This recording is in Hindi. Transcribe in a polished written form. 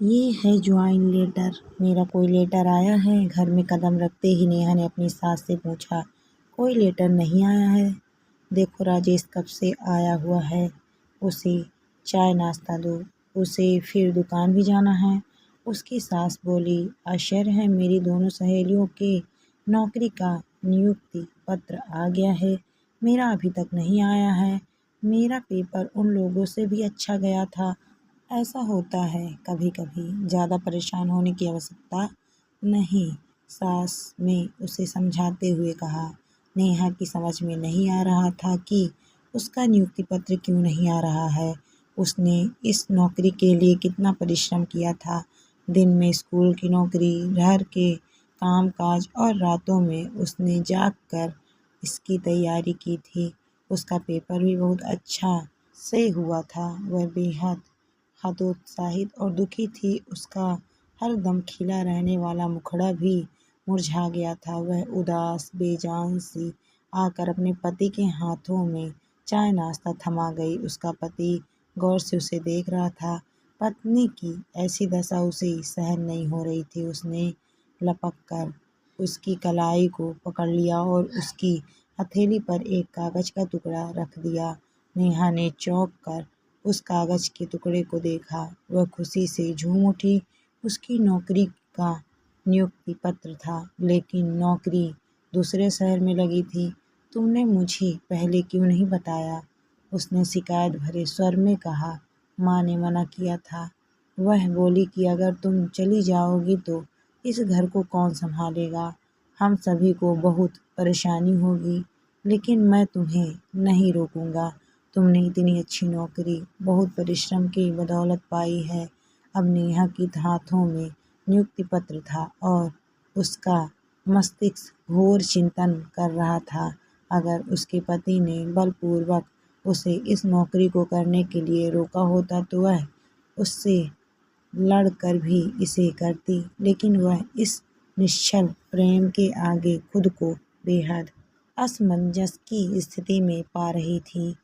ये है ज्वाइन लेटर। मेरा कोई लेटर आया है? घर में कदम रखते ही नेहा ने अपनी सास से पूछा। कोई लेटर नहीं आया है। देखो राजेश कब से आया हुआ है। उसे चाय नाश्ता दो, उसे फिर दुकान भी जाना है। उसकी सास बोली, आश्चर्य है, मेरी दोनों सहेलियों के नौकरी का नियुक्ति पत्र आ गया है, मेरा अभी तक नहीं आया है। मेरा पेपर उन लोगों से भी अच्छा गया था। ऐसा होता है कभी कभी, ज़्यादा परेशान होने की आवश्यकता नहीं, सास ने उसे समझाते हुए कहा। नेहा की समझ में नहीं आ रहा था कि उसका नियुक्ति पत्र क्यों नहीं आ रहा है। उसने इस नौकरी के लिए कितना परिश्रम किया था। दिन में स्कूल की नौकरी, घर के काम काज और रातों में उसने जाग कर इसकी तैयारी की थी। उसका पेपर भी बहुत अच्छा से हुआ था। वह बेहद हतोत्साहित और दुखी थी। उसका हरदम खिला रहने वाला मुखड़ा भी मुरझा गया था। वह उदास बेजान सी आकर अपने पति के हाथों में चाय नाश्ता थमा गई। उसका पति गौर से उसे देख रहा था। पत्नी की ऐसी दशा उसे सहन नहीं हो रही थी। उसने लपक कर उसकी कलाई को पकड़ लिया और उसकी हथेली पर एक कागज का टुकड़ा रख दिया। नेहा ने चौंक कर उस कागज के टुकड़े को देखा। वह खुशी से झूम उठी। उसकी नौकरी का नियुक्ति पत्र था, लेकिन नौकरी दूसरे शहर में लगी थी। तुमने मुझे पहले क्यों नहीं बताया? उसने शिकायत भरे स्वर में कहा। माँ ने मना किया था। वह बोली कि अगर तुम चली जाओगी तो इस घर को कौन संभालेगा, हम सभी को बहुत परेशानी होगी। लेकिन मैं तुम्हें नहीं रोकूंगा। तुमने इतनी अच्छी नौकरी बहुत परिश्रम की बदौलत पाई है। अब नेहा के हाथों में नियुक्ति पत्र था और उसका मस्तिष्क घोर चिंतन कर रहा था। अगर उसके पति ने बलपूर्वक उसे इस नौकरी को करने के लिए रोका होता तो वह उससे लड़कर भी इसे करती, लेकिन वह इस निश्चल प्रेम के आगे खुद को बेहद असमंजस की स्थिति में पा रही थी।